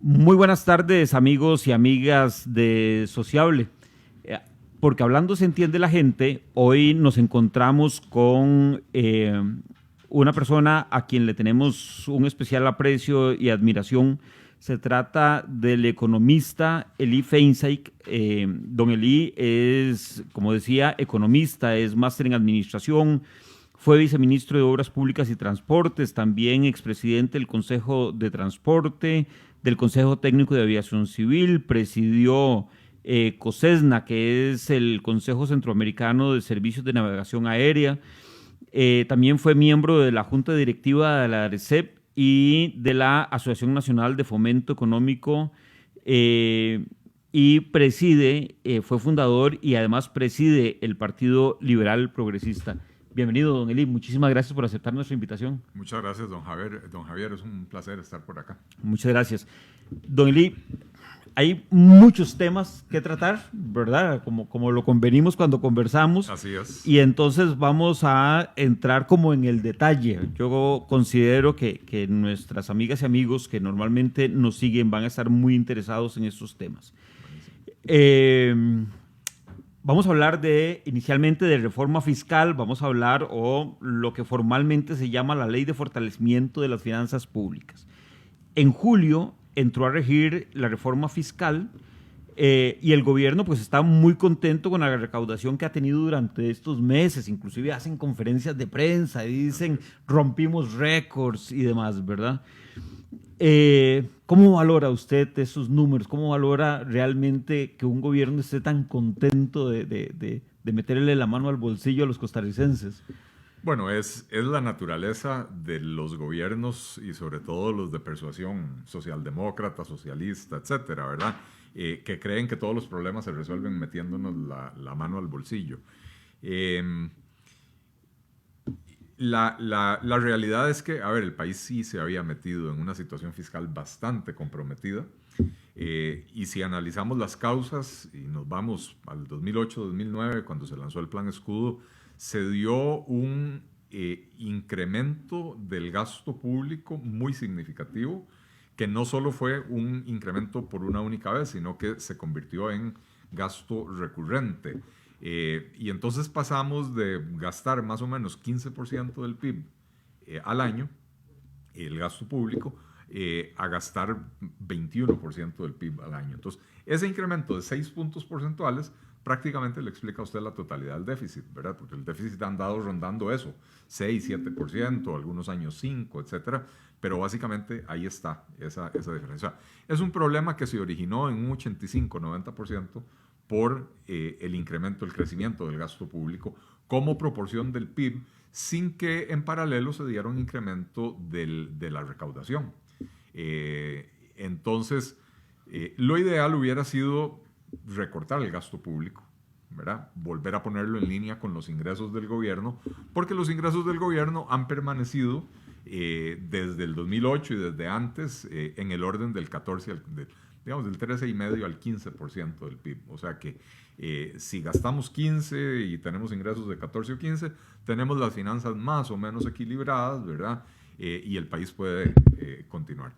Muy buenas tardes, amigos y amigas de Sociable. Porque hablando se entiende la gente, hoy nos encontramos con una persona a quien le tenemos un especial aprecio y admiración. Se trata del economista Eli Feinsack. Don Eli es, como decía, economista, es máster en administración, fue viceministro de Obras Públicas y Transportes, también expresidente del Consejo de Transporte, del Consejo Técnico de Aviación Civil, presidió COSESNA, que es el Consejo Centroamericano de Servicios de Navegación Aérea. También fue miembro de la Junta Directiva de la ARECEP y de la Asociación Nacional de Fomento Económico y fue fundador y además preside el Partido Liberal Progresista. Bienvenido, don Eli. Muchísimas gracias por aceptar nuestra invitación. Muchas gracias, don Javier. Don Javier, es un placer estar por acá. Muchas gracias. Don Eli, hay muchos temas que tratar, ¿verdad? Como lo convenimos cuando conversamos. Así es. Y entonces vamos a entrar como en el detalle. Yo considero que nuestras amigas y amigos que normalmente nos siguen van a estar muy interesados en estos temas. Vamos a hablar inicialmente de reforma fiscal, vamos a hablar o lo que formalmente se llama la Ley de Fortalecimiento de las Finanzas Públicas. En julio entró a regir la reforma fiscal y el gobierno pues está muy contento con la recaudación que ha tenido durante estos meses, inclusive hacen conferencias de prensa y dicen rompimos récords y demás, ¿verdad? ¿Cómo valora usted esos números? ¿Cómo valora realmente que un gobierno esté tan contento de meterle la mano al bolsillo a los costarricenses? Bueno, es la naturaleza de los gobiernos y sobre todo los de persuasión socialdemócrata, socialista, etcétera, ¿verdad? Que creen que todos los problemas se resuelven metiéndonos la mano al bolsillo. La realidad es que, el país sí se había metido en una situación fiscal bastante comprometida y si analizamos las causas y nos vamos al 2008-2009, cuando se lanzó el Plan Escudo, se dio un incremento del gasto público muy significativo, que no solo fue un incremento por una única vez, sino que se convirtió en gasto recurrente. Y entonces pasamos de gastar más o menos 15% del PIB al año, el gasto público, a gastar 21% del PIB al año. Entonces, ese incremento de 6 puntos porcentuales prácticamente le explica a usted la totalidad del déficit, ¿verdad? Porque el déficit ha andado rondando eso, 6, 7%, algunos años 5, etcétera, pero básicamente ahí está esa diferencia. Es un problema que se originó en un 85-90% por el incremento, el crecimiento del gasto público como proporción del PIB, sin que en paralelo se diera un incremento de la recaudación. Entonces, lo ideal hubiera sido recortar el gasto público, ¿verdad? Volver a ponerlo en línea con los ingresos del gobierno, porque los ingresos del gobierno han permanecido desde el 2008 y desde antes en el orden del 14 del 13,5% al 15% del PIB. O sea que si gastamos 15 y tenemos ingresos de 14 o 15, tenemos las finanzas más o menos equilibradas, ¿verdad? Y el país puede continuar.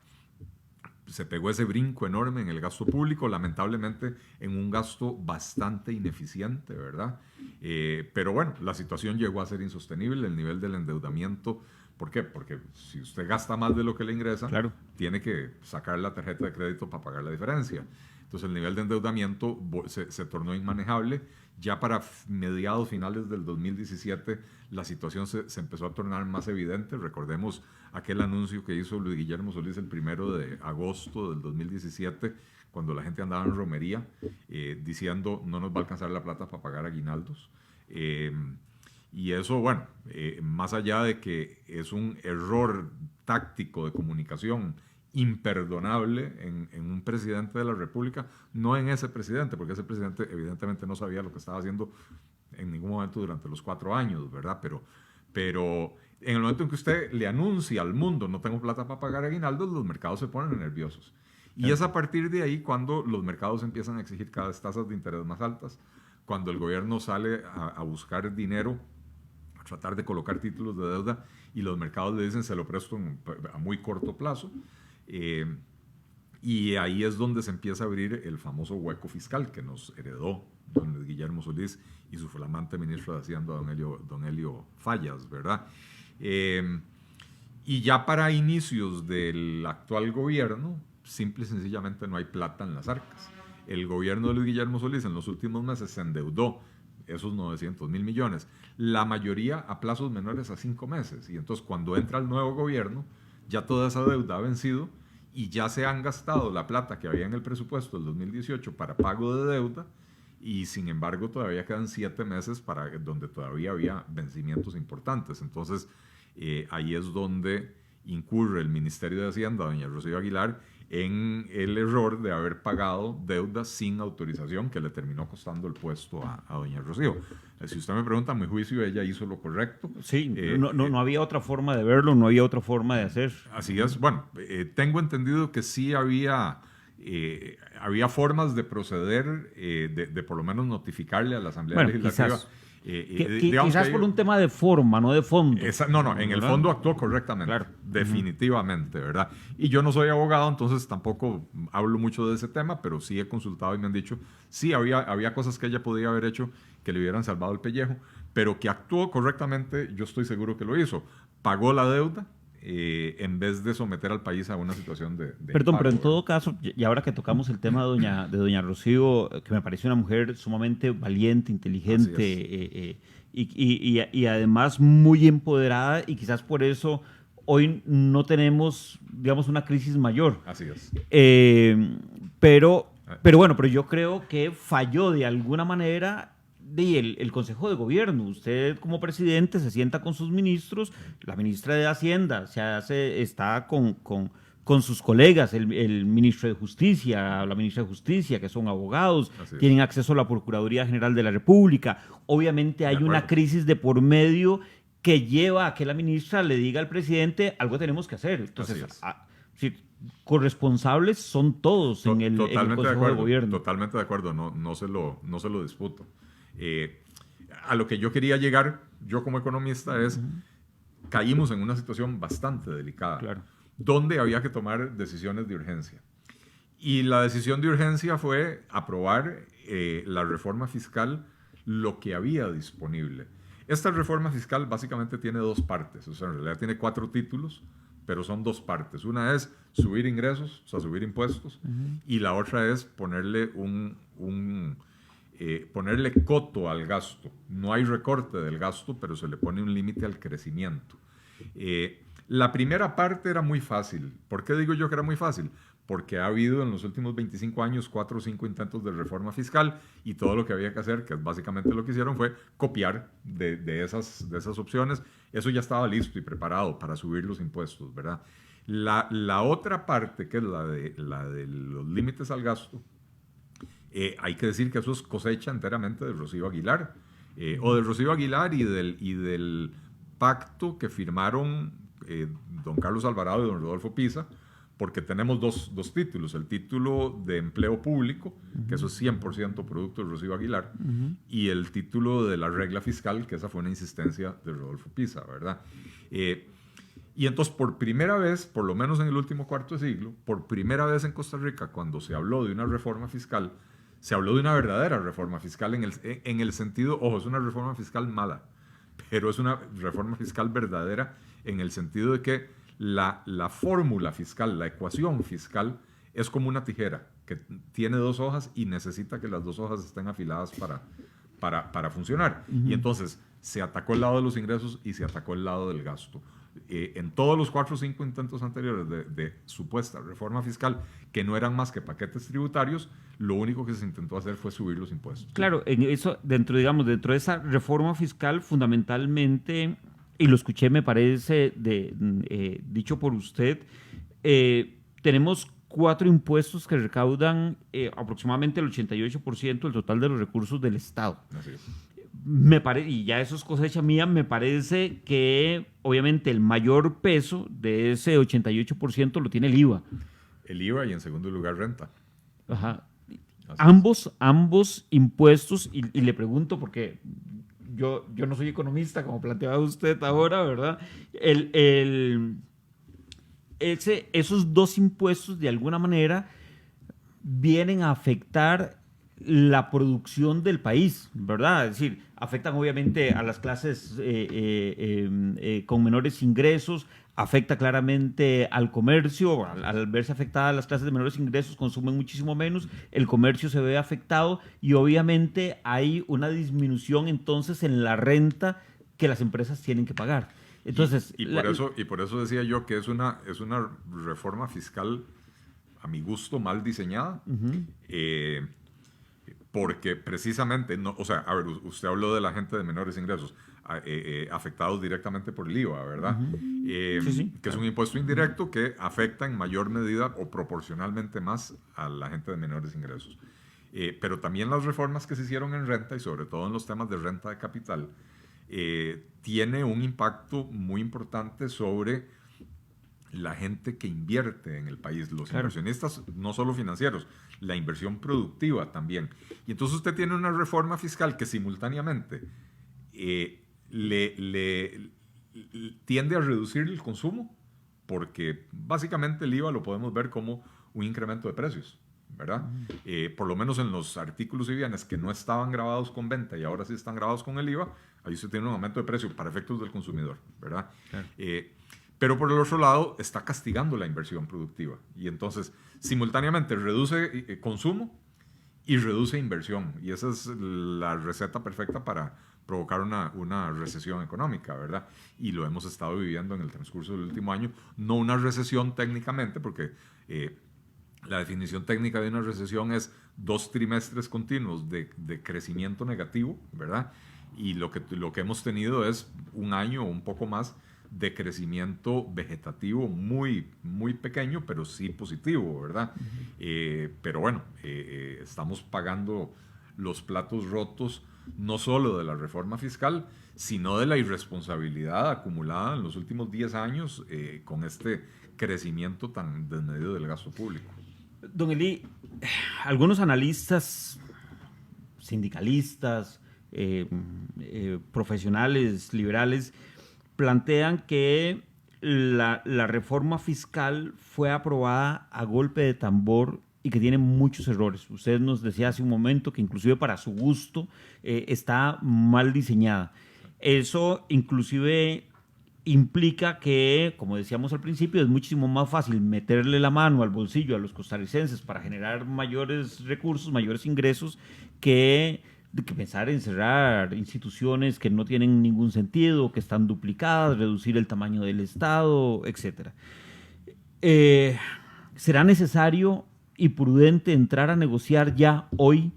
Se pegó ese brinco enorme en el gasto público, lamentablemente en un gasto bastante ineficiente, ¿verdad? Pero bueno, la situación llegó a ser insostenible, el nivel del endeudamiento. ¿Por qué? Porque si usted gasta más de lo que le ingresa, claro, tiene que sacar la tarjeta de crédito para pagar la diferencia. Entonces el nivel de endeudamiento se tornó inmanejable. Ya para mediados finales del 2017 la situación se empezó a tornar más evidente. Recordemos aquel anuncio que hizo Luis Guillermo Solís el 1 de agosto del 2017, cuando la gente andaba en romería, diciendo no nos va a alcanzar la plata para pagar aguinaldos. Y eso, bueno, más allá de que es un error táctico de comunicación imperdonable en un presidente de la República, no en ese presidente, porque ese presidente evidentemente no sabía lo que estaba haciendo en ningún momento durante los 4 años, ¿verdad? Pero en el momento en que usted le anuncia al mundo no tengo plata para pagar aguinaldos, los mercados se ponen nerviosos. Y es a partir de ahí cuando los mercados empiezan a exigir cada vez tasas de interés más altas, cuando el gobierno sale a buscar dinero, a tratar de colocar títulos de deuda, y los mercados le dicen se lo presto a muy corto plazo. Y ahí es donde se empieza a abrir el famoso hueco fiscal que nos heredó don Luis Guillermo Solís y su flamante ministro de Hacienda, don Elio Fallas, ¿verdad? Y ya para inicios del actual gobierno, simple y sencillamente no hay plata en las arcas. El gobierno de Luis Guillermo Solís en los últimos meses se endeudó esos 900.000 millones, la mayoría a plazos menores a 5 meses. Y entonces cuando entra el nuevo gobierno, ya toda esa deuda ha vencido y ya se han gastado la plata que había en el presupuesto del 2018 para pago de deuda, y sin embargo todavía quedan 7 meses para donde todavía había vencimientos importantes. Entonces ahí es donde incurre el Ministerio de Hacienda, doña Rocío Aguilar, en el error de haber pagado deudas sin autorización que le terminó costando el puesto a doña Rocío. Si usted me pregunta, a mi juicio, ella hizo lo correcto. Sí, no había otra forma de verlo, no había otra forma de hacer. Así es. Bueno, tengo entendido que sí había formas de proceder, de por lo menos notificarle a la Asamblea Legislativa. Quizás. Quizás por un tema de forma, no de fondo. En el fondo actuó correctamente, claro. Definitivamente, ¿verdad? Y yo no soy abogado, entonces tampoco hablo mucho de ese tema, pero sí he consultado y me han dicho, sí, había cosas que ella podía haber hecho que le hubieran salvado el pellejo, pero que actuó correctamente, yo estoy seguro que lo hizo. Pagó la deuda, en vez de someter al país a una situación de Perdón, impago, pero en todo caso, y ahora que tocamos el tema de doña Rocío, que me parece una mujer sumamente valiente, inteligente y además muy empoderada, y quizás por eso hoy no tenemos, digamos, una crisis mayor. Así es. Pero yo creo que falló de alguna manera el Consejo de Gobierno. Usted como presidente se sienta con sus ministros, la ministra de Hacienda está con sus colegas, el ministro de Justicia, la ministra de Justicia, que son abogados, tienen acceso a la Procuraduría General de la República. Obviamente hay una crisis de por medio que lleva a que la ministra le diga al presidente, algo tenemos que hacer. Entonces, corresponsables son todos en el Consejo de Gobierno. Totalmente de acuerdo, no se lo disputo. A lo que yo quería llegar, yo como economista, es caímos en una situación bastante delicada, claro, donde había que tomar decisiones de urgencia. Y la decisión de urgencia fue aprobar la reforma fiscal, lo que había disponible. Esta reforma fiscal básicamente tiene 2 partes, o sea, en realidad tiene 4 títulos, pero son 2 partes. Una es subir ingresos, o sea, subir impuestos, y la otra es ponerle ponerle coto al gasto. No hay recorte del gasto, pero se le pone un límite al crecimiento. La primera parte era muy fácil. ¿Por qué digo yo que era muy fácil? Porque ha habido en los últimos 25 años 4 o 5 intentos de reforma fiscal, y todo lo que había que hacer, que básicamente lo que hicieron fue copiar de esas opciones. Eso ya estaba listo y preparado para subir los impuestos, ¿verdad? La otra parte, que es la de los límites al gasto, hay que decir que eso es cosecha enteramente de Rocío Aguilar, o de Rocío Aguilar y del pacto que firmaron don Carlos Alvarado y don Rodolfo Pisa, porque tenemos dos títulos: el título de empleo público, que eso es 100% producto de Rocío Aguilar, y el título de la regla fiscal, que esa fue una insistencia de Rodolfo Pisa, ¿verdad? Y entonces, por primera vez, por lo menos en el último cuarto de siglo, por primera vez en Costa Rica, cuando se habló de una reforma fiscal, se habló de una verdadera reforma fiscal en el sentido, ojo, es una reforma fiscal mala, pero es una reforma fiscal verdadera en el sentido de que la fórmula fiscal, la ecuación fiscal, es como una tijera que tiene 2 hojas y necesita que las 2 hojas estén afiladas para funcionar. Y entonces se atacó el lado de los ingresos y se atacó el lado del gasto. En todos los 4 o 5 intentos anteriores de supuesta reforma fiscal, que no eran más que paquetes tributarios, lo único que se intentó hacer fue subir los impuestos. Claro, en eso, dentro de esa reforma fiscal, fundamentalmente, y lo escuché, me parece, dicho por usted, tenemos 4 impuestos que recaudan aproximadamente el 88% del total de los recursos del Estado. Así es. Y ya eso es cosecha mía, me parece que obviamente el mayor peso de ese 88% lo tiene el IVA. El IVA, y en segundo lugar renta. Ajá. Ambos impuestos, y le pregunto porque yo no soy economista, como planteaba usted ahora, ¿verdad? esos dos impuestos de alguna manera vienen a afectar la producción del país, ¿verdad? Es decir, afectan obviamente a las clases con menores ingresos, afecta claramente al comercio, al verse afectadas las clases de menores ingresos consumen muchísimo menos, el comercio se ve afectado y obviamente hay una disminución entonces en la renta que las empresas tienen que pagar. Entonces, por eso decía yo que es una reforma fiscal a mi gusto mal diseñada. Porque precisamente, no, o sea, a ver, usted habló de la gente de menores ingresos afectados directamente por el IVA, ¿verdad? Sí, que es un impuesto indirecto que afecta en mayor medida o proporcionalmente más a la gente de menores ingresos. Pero también las reformas que se hicieron en renta y sobre todo en los temas de renta de capital tiene un impacto muy importante sobre la gente que invierte en el país, los inversionistas no solo financieros, la inversión productiva también. Y entonces usted tiene una reforma fiscal que simultáneamente le tiende a reducir el consumo, porque básicamente el IVA lo podemos ver como un incremento de precios, ¿verdad? Por lo menos en los artículos y bienes que no estaban grabados con venta y ahora sí están grabados con el IVA, ahí se tiene un aumento de precio para efectos del consumidor, ¿verdad? Claro. Pero por el otro lado está castigando la inversión productiva y entonces simultáneamente reduce consumo y reduce inversión y esa es la receta perfecta para provocar una recesión económica, ¿verdad? Y lo hemos estado viviendo en el transcurso del último año, no una recesión técnicamente porque la definición técnica de una recesión es 2 trimestres continuos de crecimiento negativo, ¿verdad? Y lo que hemos tenido es un año o un poco más de crecimiento vegetativo muy, muy pequeño, pero sí positivo, ¿verdad? Pero bueno, estamos pagando los platos rotos no solo de la reforma fiscal, sino de la irresponsabilidad acumulada en los últimos 10 años con este crecimiento tan desmedido del gasto público. Don Eli, algunos analistas, sindicalistas, profesionales, liberales, plantean que la reforma fiscal fue aprobada a golpe de tambor y que tiene muchos errores. Usted nos decía hace un momento que inclusive para su gusto está mal diseñada. Eso inclusive implica que, como decíamos al principio, es muchísimo más fácil meterle la mano al bolsillo a los costarricenses para generar mayores recursos, mayores ingresos, que pensar en cerrar instituciones que no tienen ningún sentido, que están duplicadas, reducir el tamaño del Estado, etc. ¿Será necesario y prudente entrar a negociar ya hoy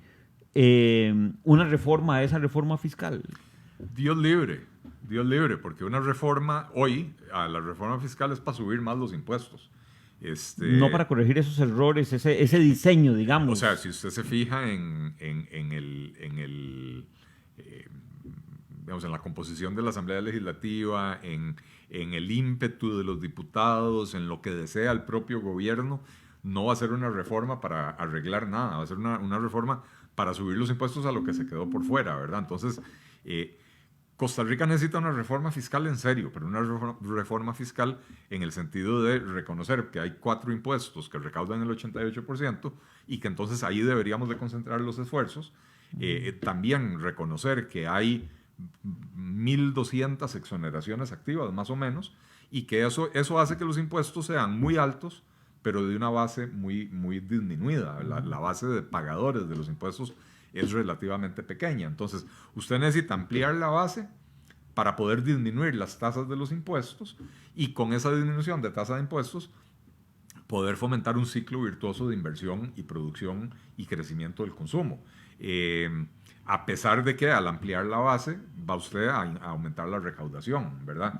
una reforma a esa reforma fiscal? Dios libre, porque una reforma hoy, a la reforma fiscal es para subir más los impuestos. No para corregir esos errores, ese diseño, digamos. O sea, si usted se fija en la composición de la Asamblea Legislativa, en el ímpetu de los diputados, en lo que desea el propio gobierno, no va a ser una reforma para arreglar nada, va a ser una reforma para subir los impuestos a lo que se quedó por fuera, ¿verdad? Entonces, Costa Rica necesita una reforma fiscal en serio, pero una reforma fiscal en el sentido de reconocer que hay 4 impuestos que recaudan el 88% y que entonces ahí deberíamos de concentrar los esfuerzos. También reconocer que hay 1.200 exoneraciones activas, más o menos, y que eso hace que los impuestos sean muy altos, pero de una base muy, muy disminuida. La base de pagadores de los impuestos es relativamente pequeña. Entonces, usted necesita ampliar la base para poder disminuir las tasas de los impuestos y con esa disminución de tasa de impuestos poder fomentar un ciclo virtuoso de inversión y producción y crecimiento del consumo. A pesar de que al ampliar la base va usted a aumentar la recaudación, ¿verdad?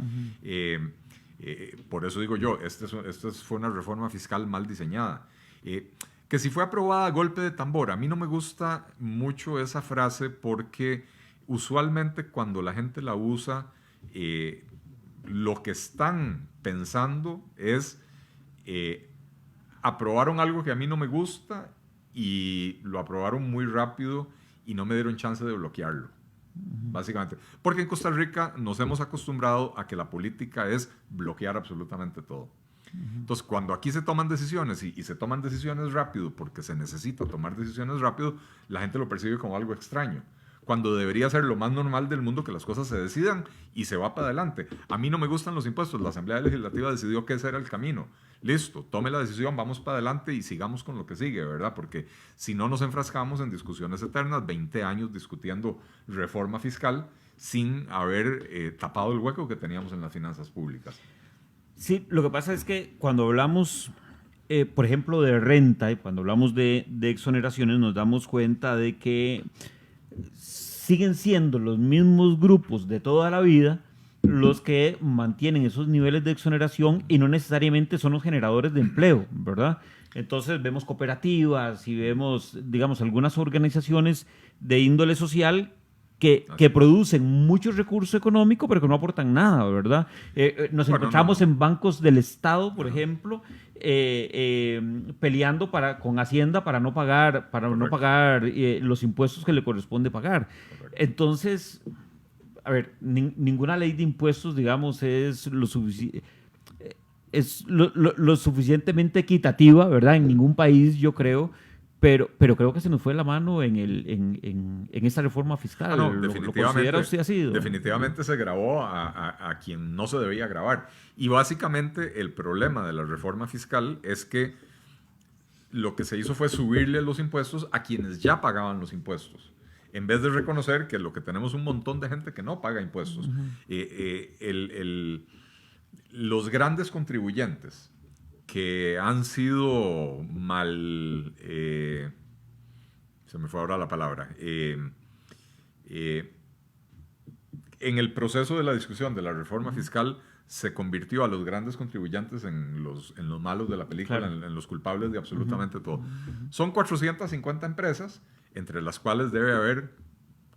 Por eso digo yo, esta fue una reforma fiscal mal diseñada. Que si fue aprobada a golpe de tambor, a mí no me gusta mucho esa frase porque usualmente cuando la gente la usa, lo que están pensando es aprobaron algo que a mí no me gusta y lo aprobaron muy rápido y no me dieron chance de bloquearlo, básicamente. Porque en Costa Rica nos hemos acostumbrado a que la política es bloquear absolutamente todo. Entonces, cuando aquí se toman decisiones y se toman decisiones rápido porque se necesita tomar decisiones rápido, la gente lo percibe como algo extraño. Cuando debería ser lo más normal del mundo que las cosas se decidan y se va para adelante. A mí no me gustan los impuestos. La Asamblea Legislativa decidió que ese era el camino. Listo, tome la decisión, vamos para adelante y sigamos con lo que sigue, ¿verdad? Porque si no nos enfrascamos en discusiones eternas, 20 años discutiendo reforma fiscal sin haber tapado el hueco que teníamos en las finanzas públicas. Sí, lo que pasa es que cuando hablamos, por ejemplo, de renta y cuando hablamos de exoneraciones, nos damos cuenta de que siguen siendo los mismos grupos de toda la vida los que mantienen esos niveles de exoneración y no necesariamente son los generadores de empleo, ¿verdad? Entonces vemos cooperativas y vemos, digamos, algunas organizaciones de índole social que producen mucho recurso económico, pero que no aportan nada, ¿verdad? Nos encontramos en bancos del Estado, por ejemplo, peleando con Hacienda para no pagar los impuestos que le corresponde pagar. Correcto. Entonces, a ver, ninguna ley de impuestos, digamos, es lo suficientemente equitativa, ¿verdad? En ningún país, yo creo. Pero creo que se nos fue la mano en esta reforma fiscal. No, ¿Lo considera usted así? Definitivamente se grabó a quien no se debía grabar. Y básicamente el problema de la reforma fiscal es que lo que se hizo fue subirle los impuestos a quienes ya pagaban los impuestos, en vez de reconocer que lo que tenemos un montón de gente que no paga impuestos. Los grandes contribuyentes que han sido mal, se me fue ahora la palabra, en el proceso de la discusión de la reforma fiscal se convirtió a los grandes contribuyentes en los malos de la película, claro, en los culpables de absolutamente todo. Son 450 empresas, entre las cuales debe haber,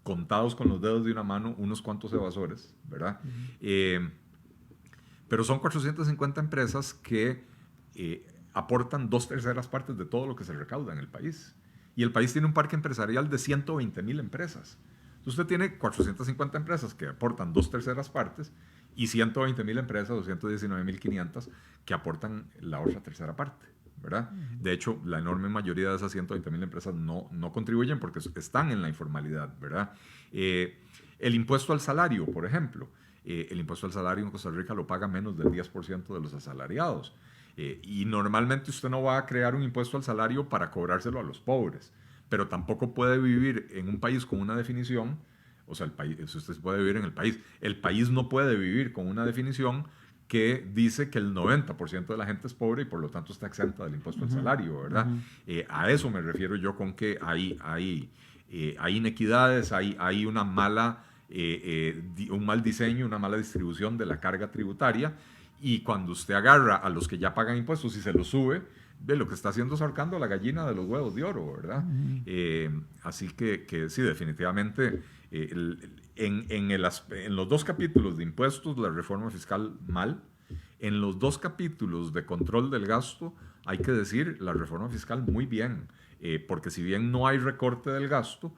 contados con los dedos de una mano, unos cuantos evasores, ¿verdad? Pero son 450 empresas que aportan 2/3 partes de todo lo que se recauda en el país. Y el país tiene un parque empresarial de 120,000 empresas. Entonces usted tiene 450 empresas que aportan 2/3 partes y 120,000 empresas, o 119,500, que aportan la otra tercera parte, ¿verdad? De hecho, la enorme mayoría de esas 120,000 empresas no contribuyen porque están en la informalidad, ¿verdad? El impuesto al salario, por ejemplo. El impuesto al salario en Costa Rica lo paga menos del 10% de los asalariados. Y normalmente usted no va a crear un impuesto al salario para cobrárselo a los pobres, pero tampoco puede vivir en un país con una definición, o sea, usted puede vivir en el país no puede vivir con una definición que dice que el 90% de la gente es pobre y por lo tanto está exenta del impuesto al salario, ¿verdad? A eso me refiero yo con que hay inequidades, hay una mala, un mal diseño, una mala distribución de la carga tributaria. Y cuando usted agarra a los que ya pagan impuestos y se los sube, ve lo que está haciendo es ahorcando a la gallina de los huevos de oro, ¿verdad? Así que sí, definitivamente, en los dos capítulos de impuestos, la reforma fiscal mal. En los dos capítulos de control del gasto, hay que decir la reforma fiscal muy bien, porque si bien no hay recorte del gasto,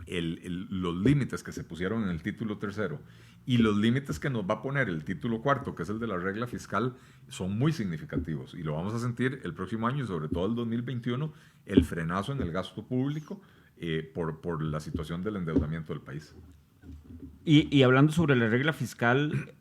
los límites que se pusieron en el título tercero y los límites que nos va a poner el título cuarto, que es el de la regla fiscal, son muy significativos y lo vamos a sentir el próximo año y sobre todo el 2021, el frenazo en el gasto público por la situación del endeudamiento del país. Y hablando sobre la regla fiscal,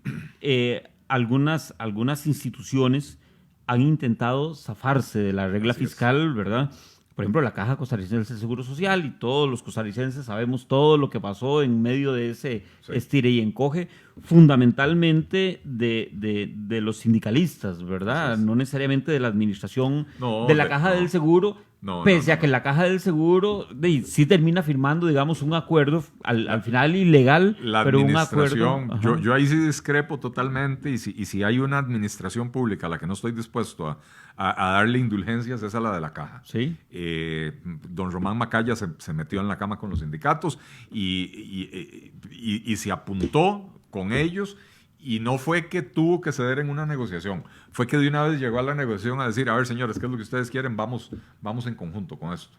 algunas instituciones han intentado zafarse de la regla fiscal, ¿verdad? Por ejemplo, la Caja Costarricense del Seguro Social, y todos los costarricenses sabemos todo lo que pasó en medio de ese estire y encoge, fundamentalmente de los sindicalistas, ¿verdad? No necesariamente de la administración de la Caja del Seguro, pese a que la Caja del Seguro sí termina firmando, digamos, un acuerdo, al final ilegal, pero un acuerdo. Yo ahí sí discrepo totalmente, y si hay una administración pública a la que no estoy dispuesto a darle indulgencias, es a la de la Caja. ¿Sí? Don Román Macaya se metió en la cama con los sindicatos y se apuntó con ellos, y no fue que tuvo que ceder en una negociación, fue que de una vez llegó a la negociación a decir, a ver, señores, ¿qué es lo que ustedes quieren? Vamos en conjunto con esto.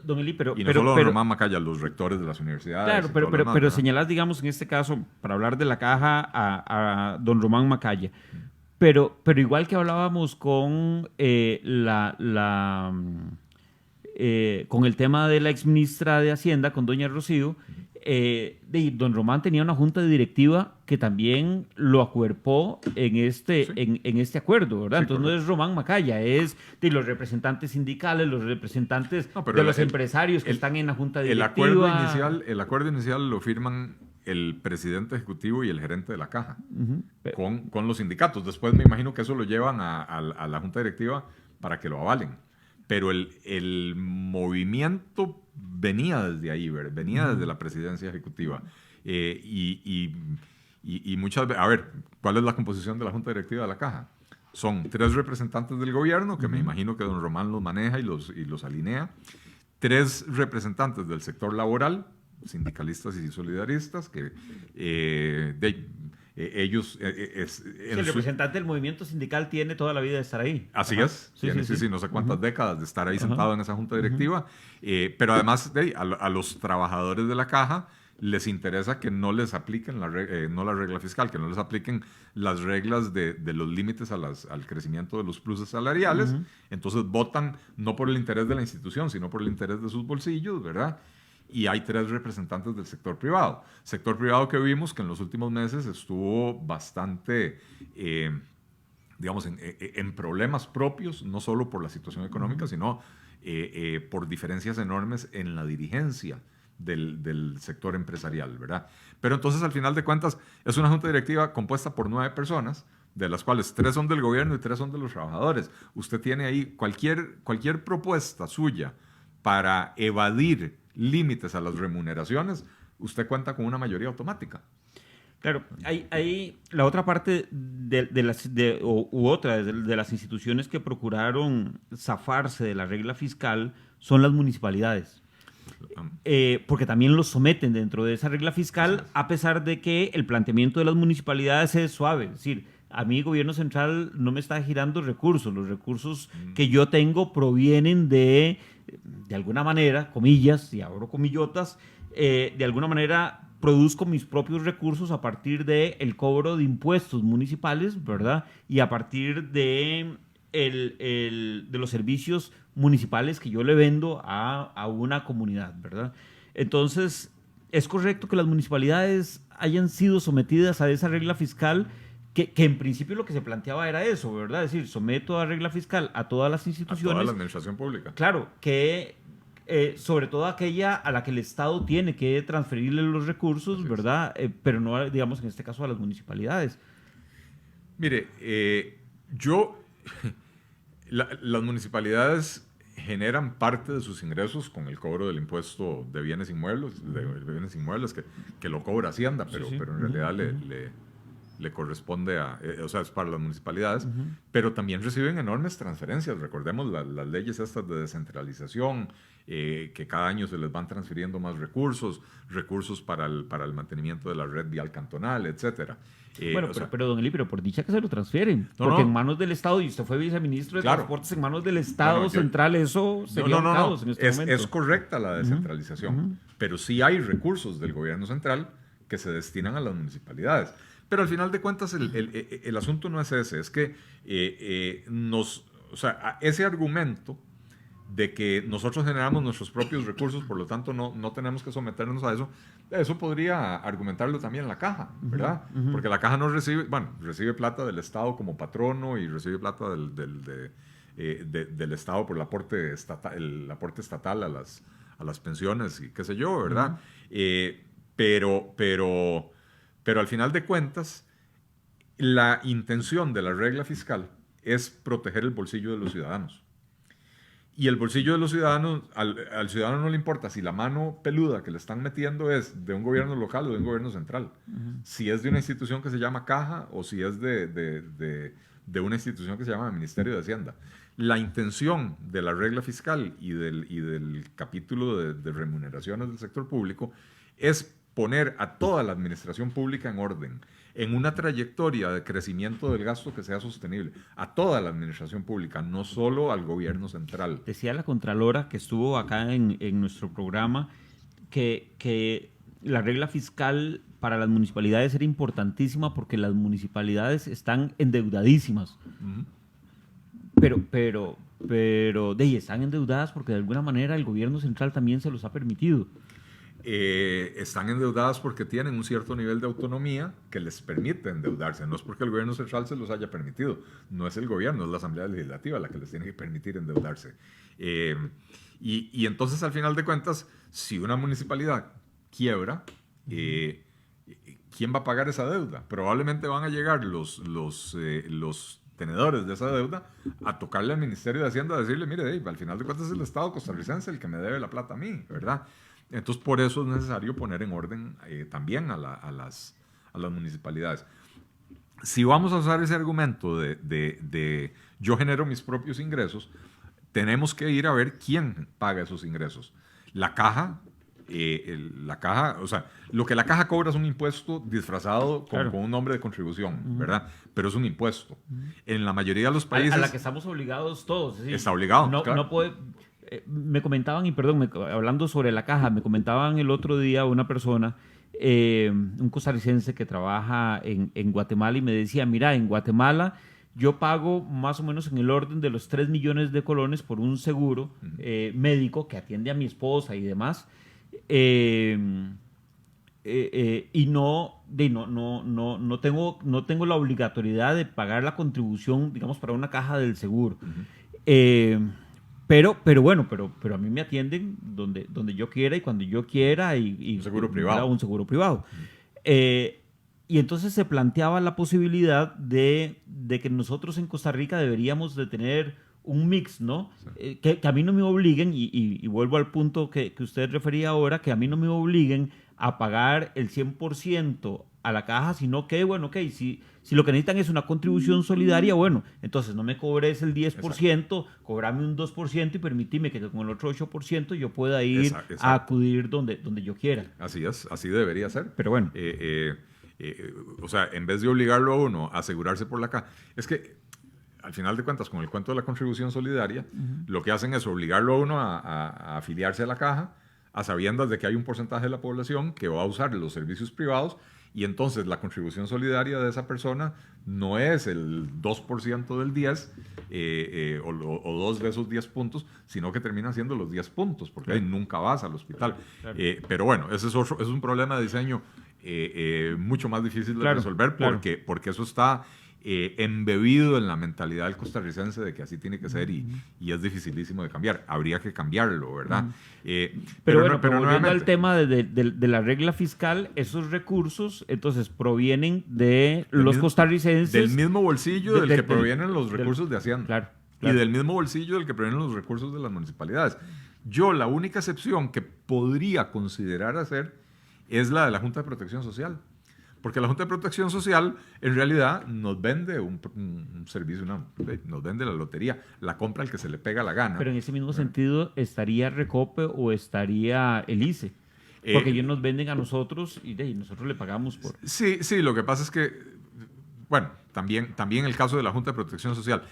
Don Eli, y no solo don Román Macaya, los rectores de las universidades. Claro, pero señalás, digamos, en este caso, para hablar de la Caja, a don Román Macaya. Pero igual que hablábamos con con el tema de la exministra de Hacienda, con doña Rocío, don Román tenía una junta directiva que también lo acuerpó en este acuerdo, ¿verdad? Sí, Entonces no es Román Macaya, es de los representantes sindicales, los representantes de los empresarios que están en la junta directiva. El acuerdo inicial lo firman el presidente ejecutivo y el gerente de la caja, con los sindicatos. Después me imagino que eso lo llevan a la junta directiva para que lo avalen. Pero el movimiento venía desde ahí, venía desde la presidencia ejecutiva. Y muchas veces, a ver, ¿cuál es la composición de la junta directiva de la caja? Son 3 representantes del gobierno, que me imagino que don Román los maneja y los alinea. 3 representantes del sector laboral, sindicalistas y solidaristas, que ellos... el representante del movimiento sindical tiene toda la vida de estar ahí. Así es. Sí, no sé cuántas décadas de estar ahí sentado en esa junta directiva. Pero además, a los trabajadores de la caja les interesa que no les apliquen no la regla fiscal, que no les apliquen las reglas de los límites al crecimiento de los pluses salariales. Entonces votan no por el interés de la institución, sino por el interés de sus bolsillos, ¿verdad? Y hay 3 representantes del sector privado. Sector privado que vimos que en los últimos meses estuvo bastante, digamos, en problemas propios, no solo por la situación económica, sino por diferencias enormes en la dirigencia del sector empresarial, ¿verdad? Pero entonces, al final de cuentas, es una junta directiva compuesta por 9 personas, de las cuales 3 son del gobierno y 3 son de los trabajadores. Usted tiene ahí cualquier propuesta suya para evadir límites a las remuneraciones, usted cuenta con una mayoría automática. Claro, hay la otra parte de las instituciones que procuraron zafarse de la regla fiscal son las municipalidades. Porque también los someten dentro de esa regla fiscal, a pesar de que el planteamiento de las municipalidades es suave. Es decir, a mí el gobierno central no me está girando recursos. Los recursos que yo tengo provienen de alguna manera, comillas, y abro comillotas, de alguna manera produzco mis propios recursos a partir del cobro de impuestos municipales, ¿verdad? Y a partir de los servicios municipales que yo le vendo a una comunidad, ¿verdad? Entonces, es correcto que las municipalidades hayan sido sometidas a esa regla fiscal, que en principio lo que se planteaba era eso, ¿verdad? Es decir, someto a regla fiscal a todas las instituciones. A toda la administración pública. Claro, que sobre todo aquella a la que el Estado tiene que transferirle los recursos, ¿verdad? Pero no, digamos, en este caso a las municipalidades. Mire, las municipalidades generan parte de sus ingresos con el cobro del impuesto de bienes inmuebles, que lo cobra Hacienda, pero en realidad le corresponde o sea, es para las municipalidades, pero también reciben enormes transferencias. Recordemos las leyes estas de descentralización, que cada año se les van transfiriendo más recursos para el mantenimiento de la red vial cantonal, etcétera. Pero don Eli, pero por dicha que se lo transfieren, porque en manos del Estado, y usted fue viceministro de Transportes, en manos del Estado central, eso sería un caos en este momento. Es correcta la descentralización, pero sí hay recursos del gobierno central que se destinan a las municipalidades. Pero al final de cuentas el asunto no es ese, es que ese argumento de que nosotros generamos nuestros propios recursos, por lo tanto no tenemos que someternos a eso podría argumentarlo también la caja, ¿verdad? Porque la caja no recibe plata del Estado como patrono y recibe plata del Estado por el aporte estatal a las pensiones y qué sé yo, ¿verdad? Pero al final de cuentas, la intención de la regla fiscal es proteger el bolsillo de los ciudadanos. Y el bolsillo de los ciudadanos, al ciudadano no le importa si la mano peluda que le están metiendo es de un gobierno local o de un gobierno central. Si es de una institución que se llama Caja o si es de una institución que se llama Ministerio de Hacienda. La intención de la regla fiscal y del capítulo de remuneraciones del sector público es poner a toda la administración pública en orden, en una trayectoria de crecimiento del gasto que sea sostenible, a toda la administración pública, no solo al gobierno central. Decía la Contralora que estuvo acá en nuestro programa que la regla fiscal para las municipalidades era importantísima porque las municipalidades están endeudadísimas. Pero están endeudadas porque de alguna manera el gobierno central también se los ha permitido. Están endeudadas porque tienen un cierto nivel de autonomía que les permite endeudarse. No es porque el gobierno central se los haya permitido. No es el gobierno, es la Asamblea Legislativa la que les tiene que permitir endeudarse. Y entonces, al final de cuentas, si una municipalidad quiebra, ¿quién va a pagar esa deuda? Probablemente van a llegar los tenedores de esa deuda a tocarle al Ministerio de Hacienda a decirle, mire, al final de cuentas es el Estado costarricense el que me debe la plata a mí, ¿verdad? Entonces, por eso es necesario poner en orden también a las municipalidades. Si vamos a usar ese argumento de yo genero mis propios ingresos, tenemos que ir a ver quién paga esos ingresos. La caja, o sea, lo que la caja cobra es un impuesto disfrazado con un nombre de contribución, ¿verdad? Pero es un impuesto. En la mayoría de los países... A la que estamos obligados todos. ¿Sí? Está obligado, no, claro. No puede... me comentaban, y perdón, hablando sobre la caja, me comentaban el otro día una persona, un costarricense que trabaja en Guatemala, y me decía, mira, en Guatemala yo pago más o menos en el orden de los 3 millones de colones por un seguro médico que atiende a mi esposa y demás, y no tengo la obligatoriedad de pagar la contribución, digamos, para una caja del seguro. Pero a mí me atienden donde yo quiera y cuando yo quiera. Un seguro privado. Un seguro privado. Y entonces se planteaba la posibilidad de que nosotros en Costa Rica deberíamos de tener un mix, ¿no? Sí. Que a mí no me obliguen, y vuelvo al punto que usted refería ahora, que a mí no me obliguen a pagar el 100% a la caja, sino que, bueno, si lo que necesitan es una contribución solidaria, bueno, entonces no me cobres el 10%, exacto, cobrame un 2% y permíteme que con el otro 8% yo pueda ir exacto, a acudir donde yo quiera. Así es, así debería ser. Pero bueno. O sea, en vez de obligarlo a uno a asegurarse por la caja, es que al final de cuentas, con el cuento de la contribución solidaria, lo que hacen es obligarlo a uno a afiliarse a la caja, a sabiendas de que hay un porcentaje de la población que va a usar los servicios privados, y entonces la contribución solidaria de esa persona no es el 2% del 10 o 2 de esos 10 puntos, sino que termina siendo los 10 puntos, porque ahí nunca vas al hospital. Claro. Pero bueno, ese es un problema de diseño mucho más difícil de resolver, porque eso está embebido en la mentalidad del costarricense de que así tiene que ser, y es dificilísimo de cambiar. Habría que cambiarlo, ¿verdad? Pero volviendo al tema de la regla fiscal, esos recursos entonces provienen de los costarricenses. Del mismo bolsillo del que provienen los recursos de Hacienda. Claro. Y del mismo bolsillo del que provienen los recursos de las municipalidades. Yo la única excepción que podría considerar hacer es la de la Junta de Protección Social. Porque la Junta de Protección Social en realidad nos vende un servicio, nos vende la lotería, la compra al que se le pega la gana. Pero en ese mismo sentido, ¿estaría Recope o estaría el ICE? Porque ellos nos venden a nosotros y nosotros le pagamos por... Sí, lo que pasa es que, bueno, también el caso de la Junta de Protección Social,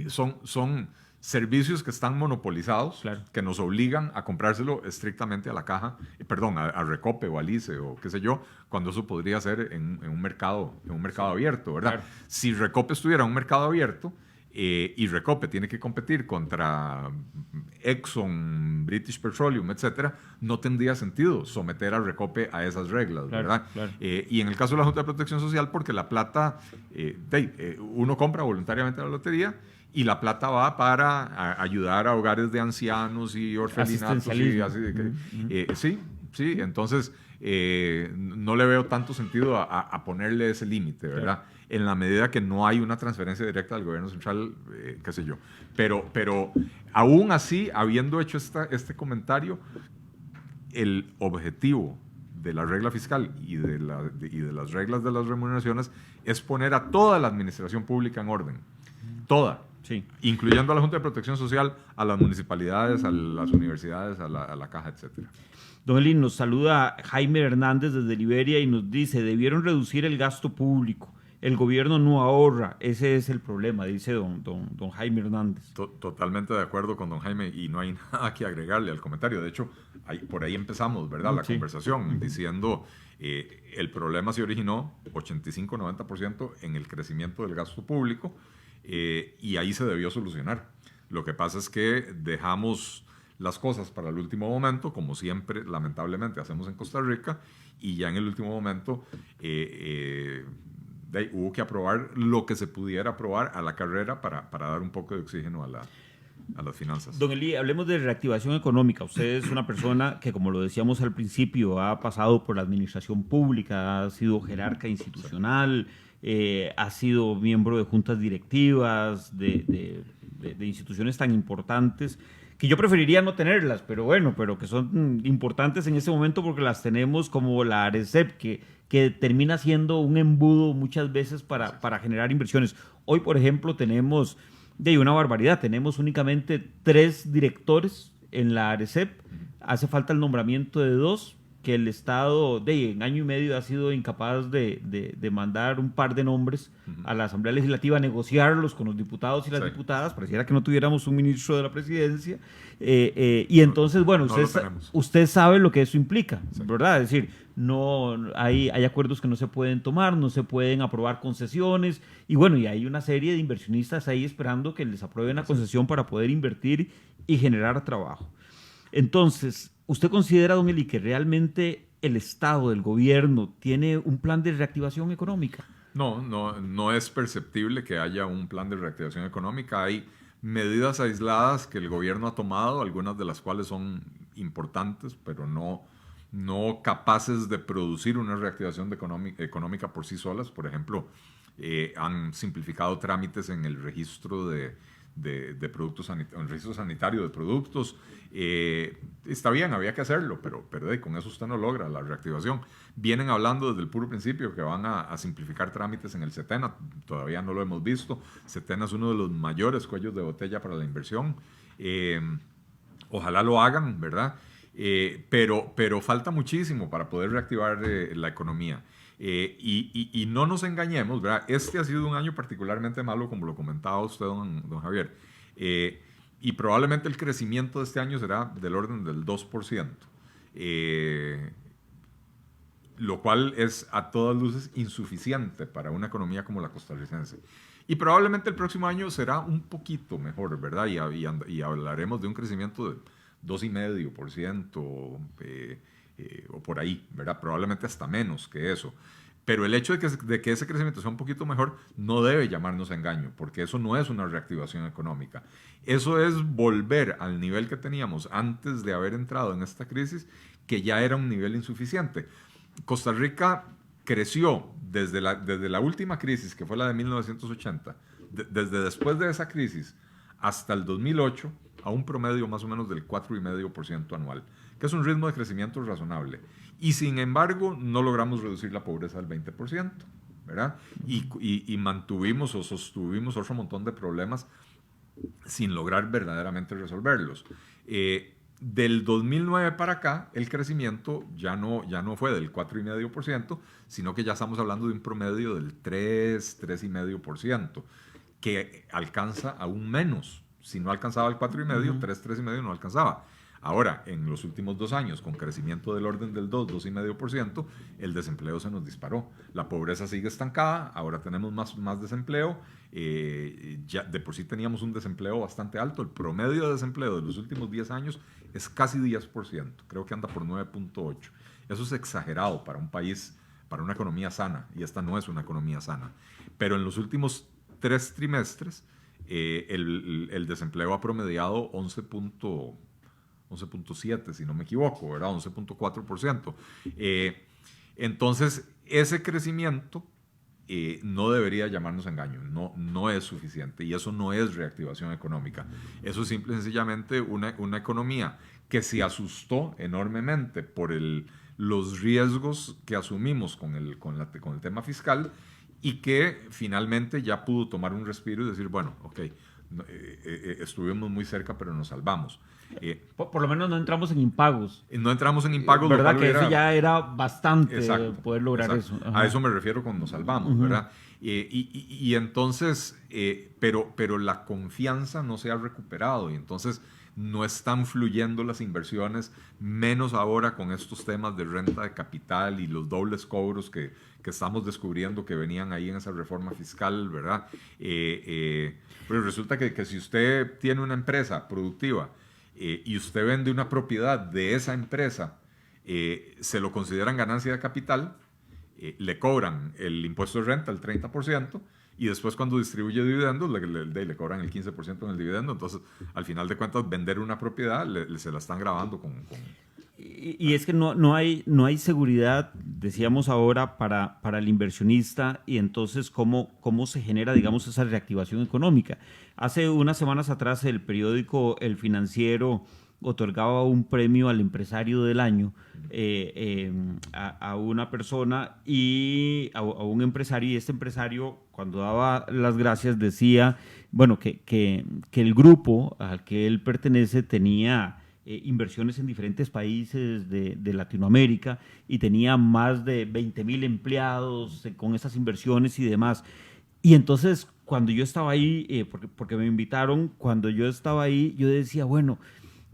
son servicios que están monopolizados, claro, que nos obligan a comprárselo estrictamente a la caja, a Recope o al ICE o qué sé yo, cuando eso podría ser en un mercado abierto, ¿verdad? Claro. Si Recope estuviera en un mercado abierto y Recope tiene que competir contra Exxon, British Petroleum, etcétera, no tendría sentido someter a Recope a esas reglas, claro, ¿verdad? Claro. Y en el caso de la Junta de Protección Social, porque la plata, uno compra voluntariamente la lotería, y la plata va para ayudar a hogares de ancianos y orfelinatos. Sí, entonces no le veo tanto sentido a ponerle ese límite, ¿verdad? Claro. En la medida que no hay una transferencia directa del gobierno central, qué sé yo. Pero aún así, habiendo hecho este comentario, el objetivo de la regla fiscal y de las reglas de las remuneraciones es poner a toda la administración pública en orden. Toda. Sí. Incluyendo a la Junta de Protección Social, a las municipalidades, a las universidades, a la caja, etc. Don Eli, nos saluda Jaime Hernández desde Liberia y nos dice, debieron reducir el gasto público. el gobierno no ahorra. Ese es el problema, dice don Jaime Hernández. Totalmente de acuerdo con don Jaime y no hay nada que agregarle al comentario. De hecho, por ahí empezamos, ¿verdad? La conversación diciendo el problema se originó 85-90% en el crecimiento del gasto público y ahí se debió solucionar. Lo que pasa es que dejamos las cosas para el último momento, como siempre, lamentablemente, hacemos en Costa Rica, y ya en el último momento hubo que aprobar lo que se pudiera aprobar a la carrera para dar un poco de oxígeno a las finanzas. Don Eli, hablemos de reactivación económica. Usted es una persona que, como lo decíamos al principio, ha pasado por la administración pública, ha sido jerarca institucional, ha sido miembro de juntas directivas, de instituciones tan importantes que yo preferiría no tenerlas, pero bueno, pero que son importantes en este momento porque las tenemos, como la ARECEP, que termina siendo un embudo muchas veces para generar inversiones. Hoy, por ejemplo, tenemos una barbaridad, tenemos únicamente 3 directores en la ARECEP, hace falta el nombramiento de 2, que el Estado en año y medio ha sido incapaz de mandar un par de nombres a la Asamblea Legislativa, a negociarlos con los diputados y las diputadas. Pareciera que no tuviéramos un ministro de la presidencia. Y entonces, bueno, usted sabe lo que eso implica, ¿verdad? Es decir, no hay acuerdos que no se pueden tomar, no se pueden aprobar concesiones, y bueno, y hay una serie de inversionistas ahí esperando que les aprueben la concesión para poder invertir y generar trabajo. Entonces, ¿usted considera, don Eli, que realmente el Estado, el gobierno, tiene un plan de reactivación económica? No es perceptible que haya un plan de reactivación económica. Hay medidas aisladas que el gobierno ha tomado, algunas de las cuales son importantes, pero no capaces de producir una reactivación económica por sí solas. Por ejemplo, han simplificado trámites en el registro de productos en el registro sanitario de productos. Está bien, había que hacerlo, pero con eso usted no logra la reactivación. Vienen hablando desde el puro principio que van a simplificar trámites en el SETENA, todavía no lo hemos visto. SETENA es uno de los mayores cuellos de botella para la inversión. Ojalá lo hagan, ¿verdad? Pero falta muchísimo para poder reactivar la economía. Y no nos engañemos, ¿verdad? Este ha sido un año particularmente malo, como lo comentaba usted, don Javier. Y probablemente el crecimiento de este año será del orden del 2%, lo cual es a todas luces insuficiente para una economía como la costarricense. Y probablemente el próximo año será un poquito mejor, ¿verdad? Y hablaremos de un crecimiento de 2,5%, o por ahí, ¿verdad? Probablemente hasta menos que eso. Pero el hecho de que ese crecimiento sea un poquito mejor no debe llamarnos a engaño, porque eso no es una reactivación económica. Eso es volver al nivel que teníamos antes de haber entrado en esta crisis, que ya era un nivel insuficiente. Costa Rica creció desde la última crisis, que fue la de 1980, desde después de esa crisis hasta el 2008, a un promedio más o menos del 4,5% anual, que es un ritmo de crecimiento razonable. Y sin embargo, no logramos reducir la pobreza al 20%, ¿verdad? Y mantuvimos o sostuvimos otro montón de problemas sin lograr verdaderamente resolverlos. Del 2009 para acá, el crecimiento ya no fue del 4,5%, sino que ya estamos hablando de un promedio del 3,5%, que alcanza aún menos. Si no alcanzaba el 4,5%, 3,5% no alcanzaba. Ahora, en los últimos 2 años, con crecimiento del orden del 2,5%, el desempleo se nos disparó. La pobreza sigue estancada, ahora tenemos más desempleo. Ya de por sí teníamos un desempleo bastante alto. El promedio de desempleo de los últimos 10 años es casi 10%, creo que anda por 9,8%. Eso es exagerado para un país, para una economía sana, y esta no es una economía sana. Pero en los últimos 3 trimestres, el desempleo ha promediado 11,7, si no me equivoco, ¿verdad? 11,4%. Entonces, ese crecimiento no debería llamarnos a engaño, no es suficiente, y eso no es reactivación económica. Eso es simple y sencillamente una economía que se asustó enormemente por los riesgos que asumimos con el tema fiscal, y que finalmente ya pudo tomar un respiro y decir, bueno, ok, estuvimos muy cerca, pero nos salvamos. Por lo menos no entramos en impagos. No entramos en impagos. ¿Verdad? Que eso ya era bastante, exacto, poder lograr exacto. eso. Ajá. A eso me refiero cuando nos salvamos, ¿verdad? Y entonces, pero la confianza no se ha recuperado y entonces no están fluyendo las inversiones, menos ahora con estos temas de renta de capital y los dobles cobros que estamos descubriendo que venían ahí en esa reforma fiscal, ¿verdad? Pero resulta que si usted tiene una empresa productiva y usted vende una propiedad de esa empresa, se lo consideran ganancia de capital, le cobran el impuesto de renta, el 30%, y después cuando distribuye dividendos le cobran el 15% en el dividendo. Entonces, al final de cuentas, vender una propiedad se la están grabando con... Y es que no hay seguridad, decíamos ahora, para el inversionista, y entonces cómo se genera, digamos, esa reactivación económica. Hace unas semanas atrás el periódico El Financiero otorgaba un premio al empresario del año a una persona y a un empresario, y este empresario, cuando daba las gracias, decía, bueno, que el grupo al que él pertenece tenía inversiones en diferentes países de Latinoamérica y tenía más de 20,000 empleados con esas inversiones y demás. Y entonces, cuando yo estaba ahí, porque me invitaron, cuando yo estaba ahí, yo decía, bueno,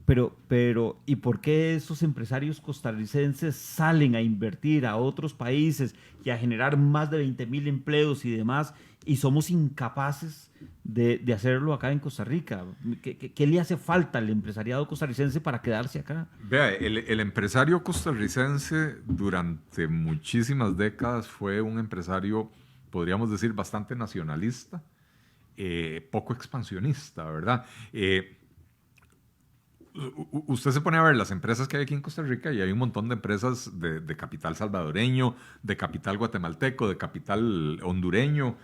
pero ¿y por qué esos empresarios costarricenses salen a invertir a otros países y a generar más de 20,000 empleos y demás, y somos incapaces de hacerlo acá en Costa Rica? ¿Qué le hace falta al empresariado costarricense para quedarse acá? Vea, el empresario costarricense durante muchísimas décadas fue un empresario, podríamos decir, bastante nacionalista, poco expansionista, ¿verdad? Usted se pone a ver las empresas que hay aquí en Costa Rica y hay un montón de empresas de capital salvadoreño, de capital guatemalteco, de capital hondureño,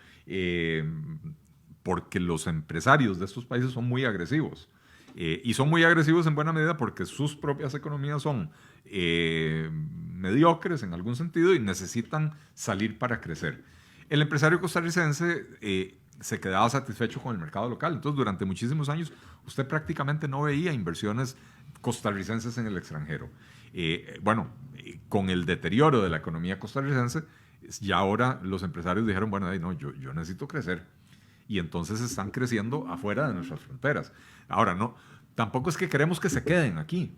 porque los empresarios de estos países son muy agresivos. Y son muy agresivos en buena medida porque sus propias economías son mediocres en algún sentido y necesitan salir para crecer. El empresario costarricense se quedaba satisfecho con el mercado local. Entonces, durante muchísimos años, usted prácticamente no veía inversiones costarricenses en el extranjero. Con el deterioro de la economía costarricense, ya ahora los empresarios dijeron, bueno, no, yo necesito crecer. Y entonces están creciendo afuera de nuestras fronteras. Ahora, no, tampoco es que queremos que se queden aquí.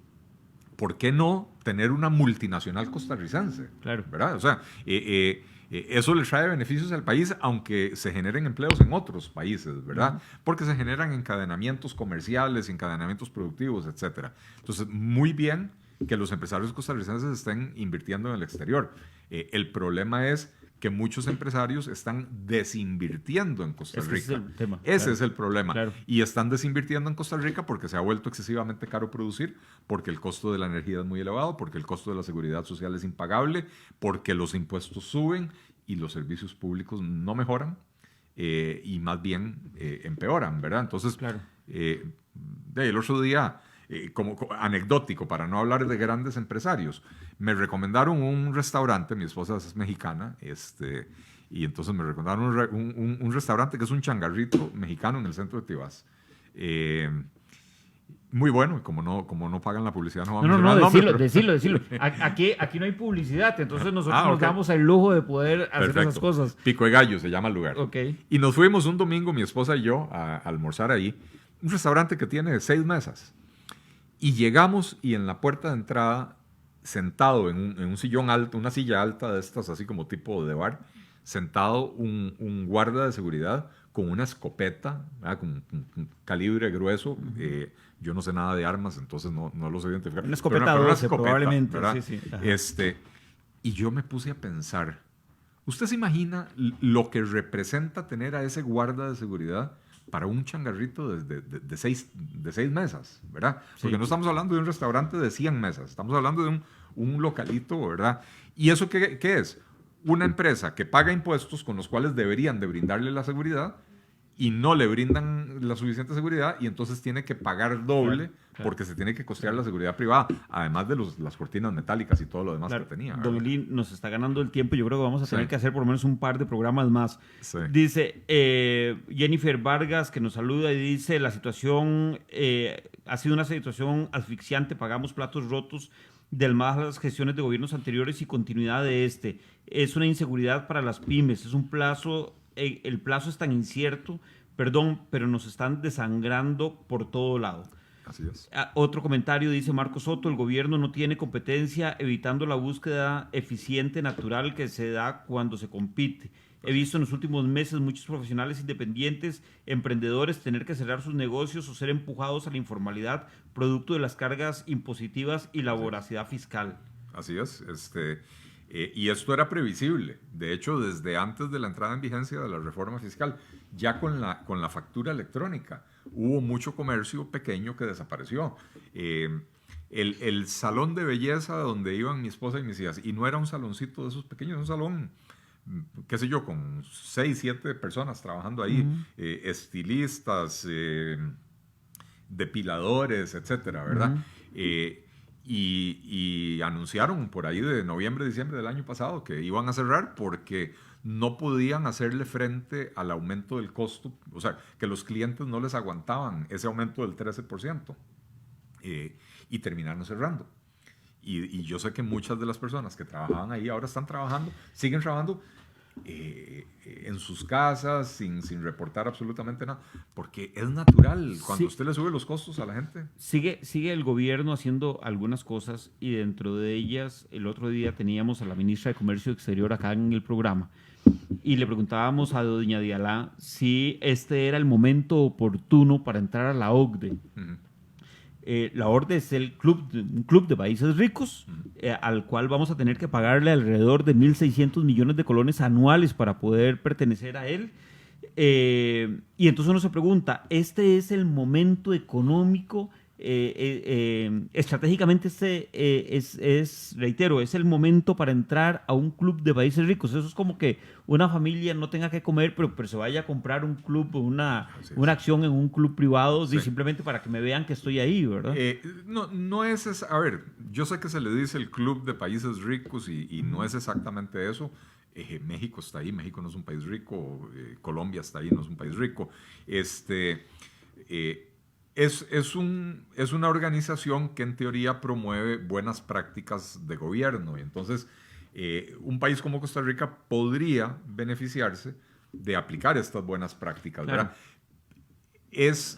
¿Por qué no tener una multinacional costarricense? Claro. ¿Verdad? O sea, eso le trae beneficios al país, aunque se generen empleos en otros países, ¿verdad? Porque se generan encadenamientos comerciales, encadenamientos productivos, etc. Entonces, muy bien que los empresarios costarricenses estén invirtiendo en el exterior. El problema es que muchos empresarios están desinvirtiendo en Costa Rica. Ese es el tema. Ese es el problema. Claro. Y están desinvirtiendo en Costa Rica porque se ha vuelto excesivamente caro producir, porque el costo de la energía es muy elevado, porque el costo de la seguridad social es impagable, porque los impuestos suben y los servicios públicos no mejoran y más bien empeoran, ¿verdad? Entonces, claro. El otro día, como anecdótico, para no hablar de grandes empresarios, me recomendaron un restaurante, mi esposa es mexicana, y entonces me recomendaron un restaurante que es un changarrito mexicano en el centro de Tibás. Muy bueno, como no pagan la publicidad, no vamos a mencionar el nombre, decilo. Aquí no hay publicidad, entonces nosotros nos damos el lujo de poder hacer esas cosas. Pico de Gallo se llama el lugar. Okay. Y nos fuimos un domingo, mi esposa y yo, a almorzar ahí. Un restaurante que tiene 6 mesas. Y llegamos y en la puerta de entrada, sentado en un sillón alto, una silla alta de estas, así como tipo de bar, sentado un guarda de seguridad con una escopeta, con un calibre grueso. Yo no sé nada de armas, entonces no lo sé identificar. Una escopeta 12, probablemente. Sí. Y yo me puse a pensar, ¿usted se imagina lo que representa tener a ese guarda de seguridad para un changarrito de seis mesas, ¿verdad? Porque no estamos hablando de un restaurante de 100 mesas, estamos hablando de un localito, ¿verdad? ¿Y eso qué es? Una empresa que paga impuestos con los cuales deberían de brindarle la seguridad y no le brindan la suficiente seguridad y entonces tiene que pagar doble porque se tiene que costear la seguridad privada, además de las cortinas metálicas y todo lo demás que tenía. Don Eli, nos está ganando el tiempo. Yo creo que vamos a tener que hacer por lo menos un par de programas más. Sí. Dice Jennifer Vargas, que nos saluda y dice, la situación ha sido una situación asfixiante, pagamos platos rotos de malas gestiones de gobiernos anteriores y continuidad de este. Es una inseguridad para las pymes, es un plazo, el plazo es tan incierto, pero nos están desangrando por todo lado. Así es. Otro comentario dice Marco Soto, el gobierno no tiene competencia evitando la búsqueda eficiente natural que se da cuando se compite. He visto en los últimos meses muchos profesionales independientes, emprendedores, tener que cerrar sus negocios o ser empujados a la informalidad producto de las cargas impositivas y la voracidad fiscal. Así es. Y esto era previsible. De hecho, desde antes de la entrada en vigencia de la reforma fiscal, ya con la factura electrónica, hubo mucho comercio pequeño que desapareció. El salón de belleza donde iban mi esposa y mis hijas, y no era un saloncito de esos pequeños, un salón, qué sé yo, con 6, 7 personas trabajando ahí, estilistas, depiladores, etcétera, ¿verdad? Y anunciaron por ahí de noviembre, diciembre del año pasado que iban a cerrar porque no podían hacerle frente al aumento del costo, o sea, que los clientes no les aguantaban ese aumento del 13%, y terminaron cerrando. Y yo sé que muchas de las personas que trabajaban ahí ahora siguen trabajando en sus casas sin reportar absolutamente nada, porque es natural cuando usted le sube los costos a la gente. Sigue el gobierno haciendo algunas cosas y dentro de ellas el otro día teníamos a la ministra de Comercio Exterior acá en el programa y le preguntábamos a doña Dialá si este era el momento oportuno para entrar a la OCDE. La OCDE es un club de países ricos al cual vamos a tener que pagarle alrededor de 1.600 millones de colones anuales para poder pertenecer a él. Y entonces uno se pregunta, ¿este es el momento económico? Estratégicamente reitero, es el momento para entrar a un club de países ricos. Eso es como que una familia no tenga que comer, pero se vaya a comprar un club, una acción en un club privado, simplemente para que me vean que estoy ahí, ¿verdad? No es a ver, yo sé que se le dice el club de países ricos y no es exactamente eso. México está ahí, México no es un país rico, Colombia está ahí, no es un país rico. Es una organización que en teoría promueve buenas prácticas de gobierno y entonces un país como Costa Rica podría beneficiarse de aplicar estas buenas prácticas, ¿verdad?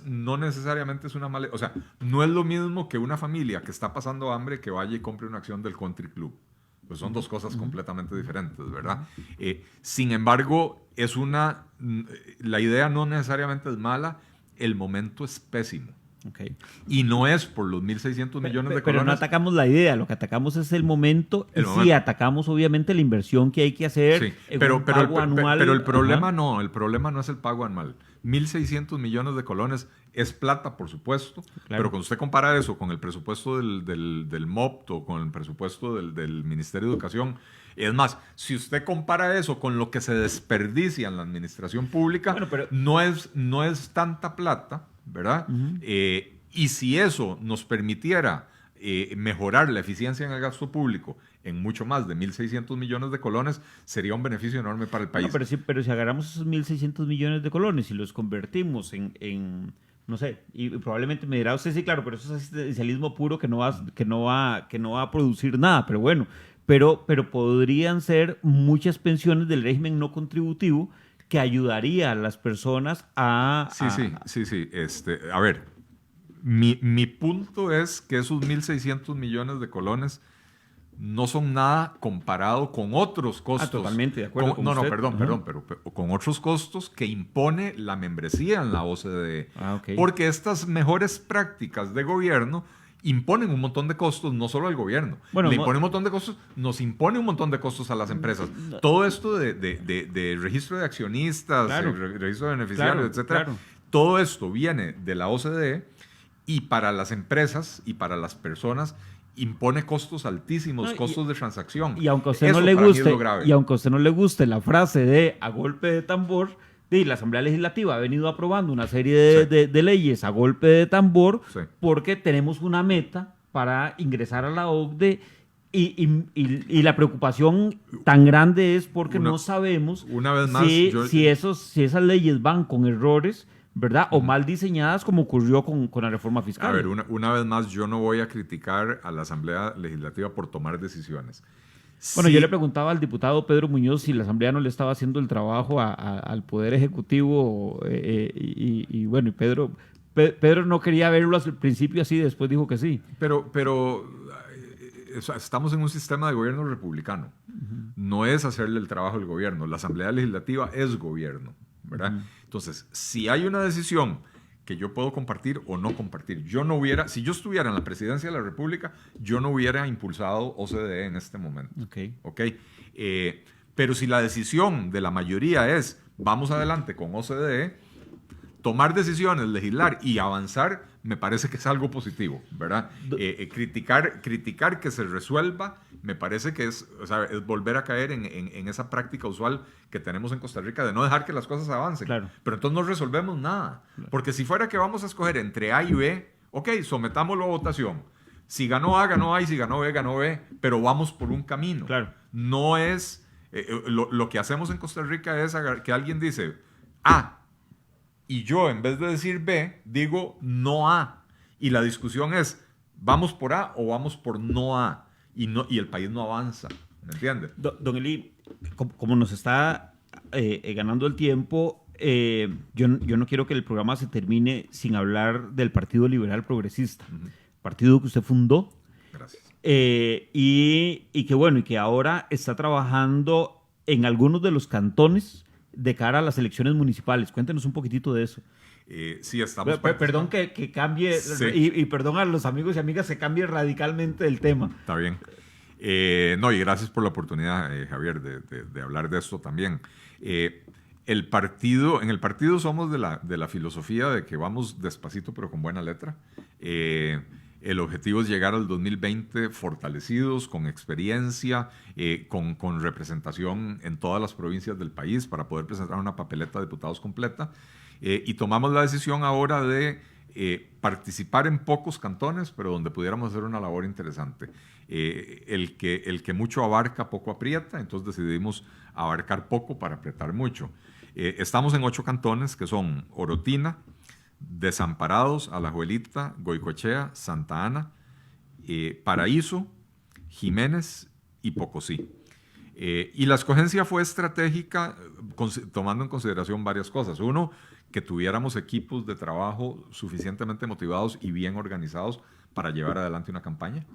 No necesariamente es una mala, o sea, no es lo mismo que una familia que está pasando hambre que vaya y compre una acción del Country Club. Pues son dos cosas completamente diferentes, ¿verdad? Sin embargo, la idea no necesariamente es mala, el momento es pésimo. Okay. Y no es por los 1.600 millones de colones. Pero no atacamos la idea, lo que atacamos es el momento. Sí, atacamos obviamente la inversión que hay que hacer en un pago anual. Pero el problema no es el pago anual. 1.600 millones de colones es plata, por supuesto, pero cuando usted compara eso con el presupuesto del MOPT o con el presupuesto del Ministerio de Educación, es más, si usted compara eso con lo que se desperdicia en la administración pública, no es tanta plata, ¿verdad? Y si eso nos permitiera mejorar la eficiencia en el gasto público en mucho más de 1.600 millones de colones, sería un beneficio enorme para el país. Pero si agarramos esos 1.600 millones de colones y los convertimos en no sé, y probablemente me dirá usted, sí, claro, pero eso es asistencialismo puro que no va a producir nada, pero bueno, pero podrían ser muchas pensiones del régimen no contributivo que ayudaría a las personas a... Sí. A ver, mi punto es que esos 1.600 millones de colones no son nada comparado con otros costos. Totalmente de acuerdo con usted. Perdón, pero con otros costos que impone la membresía en la OCDE. Okay. Porque estas mejores prácticas de gobierno imponen un montón de costos, no solo al gobierno. Le impone un montón de costos, nos impone un montón de costos a las empresas. Todo esto de registro de accionistas, registro de beneficiarios, etcétera, todo esto viene de la OCDE y para las empresas y para las personas impone costos altísimos, costos de transacción. Y aunque a usted no le guste, la frase de a golpe de tambor, Y la Asamblea Legislativa ha venido aprobando una serie de leyes a golpe de tambor porque tenemos una meta para ingresar a la OCDE y la preocupación tan grande es porque no sabemos una vez más, si esas leyes van con errores, ¿verdad? O mal diseñadas como ocurrió con la reforma fiscal. A ver, una vez más, yo no voy a criticar a la Asamblea Legislativa por tomar decisiones. Bueno, yo le preguntaba al diputado Pedro Muñoz si la Asamblea no le estaba haciendo el trabajo al Poder Ejecutivo y Pedro no quería verlo al principio así, después dijo que sí. Pero estamos en un sistema de gobierno republicano. No es hacerle el trabajo al gobierno. La Asamblea Legislativa es gobierno, ¿verdad? Entonces, si hay una decisión que yo puedo compartir o no compartir. Si yo estuviera en la presidencia de la República, yo no hubiera impulsado OCDE en este momento. ¿Okay? Pero si la decisión de la mayoría es, vamos adelante con OCDE, tomar decisiones, legislar y avanzar, me parece que es algo positivo, ¿verdad? Criticar que se resuelva, me parece que es volver a caer en esa práctica usual que tenemos en Costa Rica de no dejar que las cosas avancen. Claro. Pero entonces no resolvemos nada. Claro. Porque si fuera que vamos a escoger entre A y B, ok, sometámoslo a votación. Si ganó A, ganó A, y si ganó B, pero vamos por un camino. Claro. No es... lo que hacemos en Costa Rica es que alguien dice A, y yo, en vez de decir B, digo no A. Y la discusión es, ¿vamos por A o vamos por no A? Y el país no avanza. ¿Me entiende? Don Eli, como nos está ganando el tiempo, yo no quiero que el programa se termine sin hablar del Partido Liberal Progresista, partido que usted fundó. Gracias. Y que ahora está trabajando en algunos de los cantones de cara a las elecciones municipales. Cuéntenos un poquitito de eso. Sí, estamos... Perdón que cambie, sí. y perdón a los amigos y amigas que cambie radicalmente el tema. Está bien. Y gracias por la oportunidad, Javier, de hablar de esto también. En el partido somos de la filosofía de que vamos despacito pero con buena letra. El objetivo es llegar al 2020 fortalecidos, con experiencia, con representación en todas las provincias del país para poder presentar una papeleta de diputados completa. Y tomamos la decisión ahora de participar en pocos cantones, pero donde pudiéramos hacer una labor interesante. El que mucho abarca, poco aprieta, entonces decidimos abarcar poco para apretar mucho. Estamos en 8 cantones que son Orotina, Desamparados, Alajuelita, Goicoechea, Santa Ana, Paraíso, Jiménez y Pocosí. Y la escogencia fue estratégica tomando en consideración varias cosas. Uno, que tuviéramos equipos de trabajo suficientemente motivados y bien organizados para llevar adelante una campaña,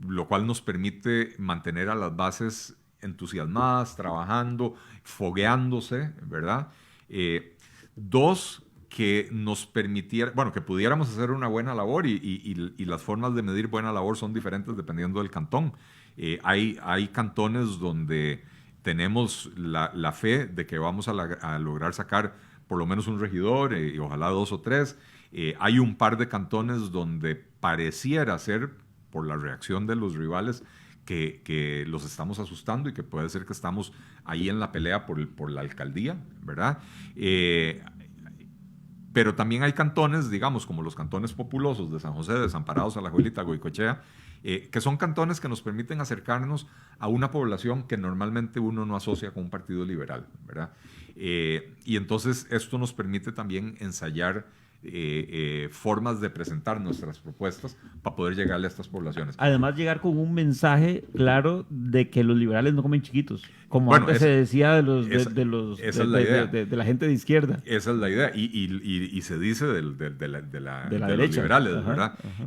lo cual nos permite mantener a las bases entusiasmadas, trabajando, fogueándose, ¿verdad? 2, que nos permitiera, que pudiéramos hacer una buena labor y las formas de medir buena labor son diferentes dependiendo del cantón. Hay cantones donde tenemos la fe de que vamos a lograr sacar por lo menos un regidor y ojalá 2 o 3. Hay un par de cantones donde pareciera ser, por la reacción de los rivales, que los estamos asustando y que puede ser que estamos ahí en la pelea por la alcaldía, ¿verdad? Pero también hay cantones, digamos, como los cantones populosos de San José, Desamparados, Alajuelita, Goicoechea, que son cantones que nos permiten acercarnos a una población que normalmente uno no asocia con un partido liberal, ¿verdad? Y entonces esto nos permite también ensayar formas de presentar nuestras propuestas para poder llegarle a estas poblaciones. Además, llegar con un mensaje claro de que los liberales no comen chiquitos, como antes se decía de la gente de izquierda. Esa es la idea, y se dice de la los derecha. liberales, Ajá, ¿verdad? Ajá.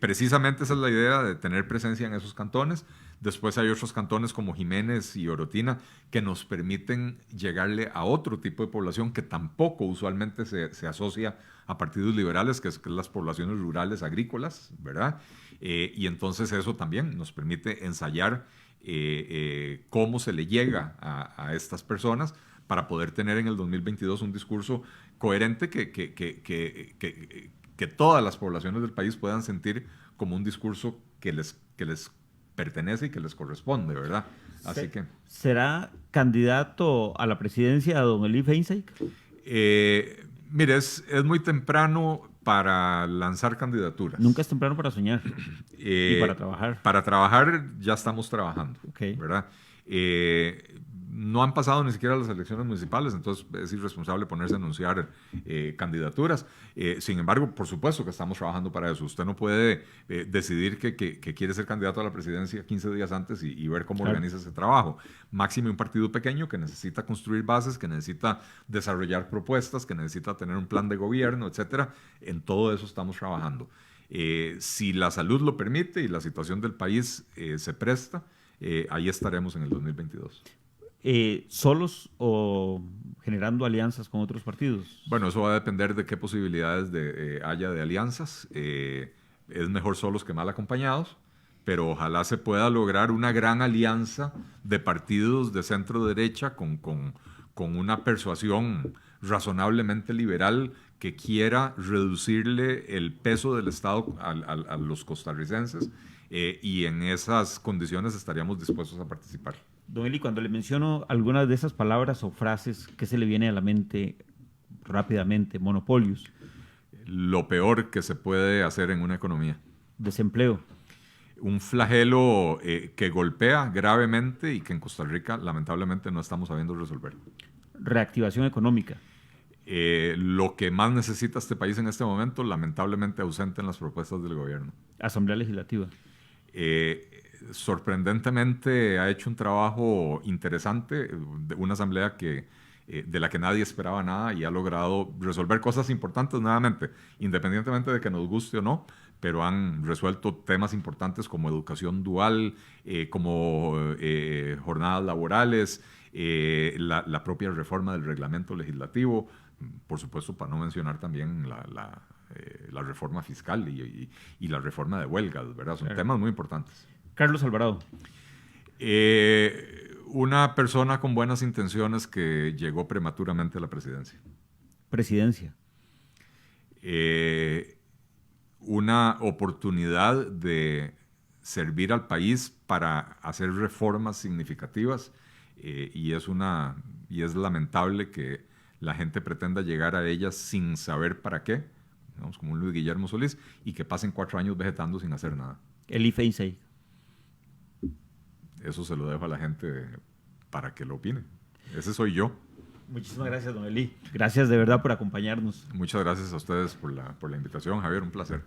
Precisamente esa es la idea de tener presencia en esos cantones. Después hay otros cantones como Jiménez y Orotina que nos permiten llegarle a otro tipo de población que tampoco usualmente se asocia a partidos liberales, que es las poblaciones rurales agrícolas, ¿verdad? Y entonces eso también nos permite ensayar cómo se le llega a estas personas para poder tener en el 2022 un discurso coherente que todas las poblaciones del país puedan sentir como un discurso que les pertenece y que les corresponde, ¿verdad? Así que... ¿Será candidato a la presidencia don Eli Feinstein? Mire, es muy temprano para lanzar candidaturas. Nunca es temprano para soñar y para trabajar. Para trabajar ya estamos trabajando, ¿verdad? No han pasado ni siquiera las elecciones municipales, entonces es irresponsable ponerse a anunciar candidaturas. Sin embargo, por supuesto que estamos trabajando para eso. Usted no puede decidir que quiere ser candidato a la presidencia 15 días antes y ver cómo organiza ese trabajo. Máximo un partido pequeño que necesita construir bases, que necesita desarrollar propuestas, que necesita tener un plan de gobierno, etcétera. En todo eso estamos trabajando. Si la salud lo permite y la situación del país se presta, ahí estaremos en el 2022. ¿Solos o generando alianzas con otros partidos? Bueno, eso va a depender de qué posibilidades haya de alianzas. Es mejor solos que mal acompañados, pero ojalá se pueda lograr una gran alianza de partidos de centro derecha con una persuasión razonablemente liberal que quiera reducirle el peso del Estado a los costarricenses, y en esas condiciones estaríamos dispuestos a participar. Don Eli, cuando le menciono algunas de esas palabras o frases, ¿qué se le viene a la mente rápidamente? Monopolios. Lo peor que se puede hacer en una economía. Desempleo. Un flagelo que golpea gravemente y que en Costa Rica lamentablemente no estamos sabiendo resolver. Reactivación económica. Lo que más necesita este país en este momento, lamentablemente ausente en las propuestas del gobierno. Asamblea Legislativa. Sorprendentemente ha hecho un trabajo interesante, una asamblea de la que nadie esperaba nada y ha logrado resolver cosas importantes nuevamente, independientemente de que nos guste o no, pero han resuelto temas importantes como educación dual, como jornadas laborales, la propia reforma del reglamento legislativo, por supuesto, para no mencionar también la reforma fiscal y la reforma de huelgas, ¿verdad? Son temas muy importantes. Carlos Alvarado. Una persona con buenas intenciones que llegó prematuramente a la presidencia. Presidencia. Una oportunidad de servir al país para hacer reformas significativas, y es lamentable que la gente pretenda llegar a ellas sin saber para qué, digamos, como un Luis Guillermo Solís, y que pasen 4 años vegetando sin hacer nada. Eli Feinstein. Eso se lo dejo a la gente para que lo opine. Ese soy yo. Muchísimas gracias, don Eli. Gracias de verdad por acompañarnos. Muchas gracias a ustedes por la invitación, Javier, un placer.